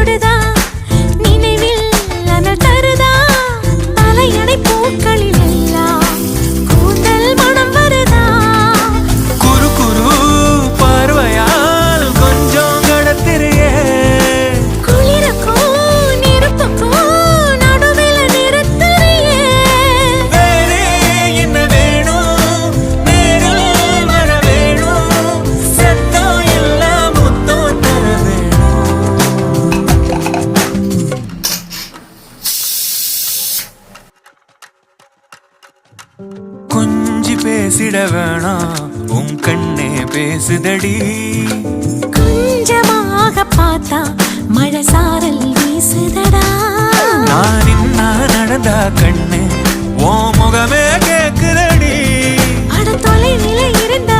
சுடுதா நினைவில் அனல் தருதா தலையணை பூக்களில் எல்லாம் கூந்தல் மனம் வருதா குறு குறு பார்வையால் கொஞ்சம் கடத்திரியே குளிருக்கும் நெருப்புக்கும் நடுவில் நிறுத்துறியே வேறே என்ன வேணும் நேரில் வர வேணும் சத்தம் எல்லாம் முத்தம் தர வேணும் கொஞ்சி பேசிட வேணாம் உன் கண்ணே பேசுதடி கொஞ்சமாக பார்த்தா மழை சாரல் வீசுதடா நான் இன்னா நடந்தா கண்ணு உன் முகமே கேக்குதடி அட தொலைவில இருந்தா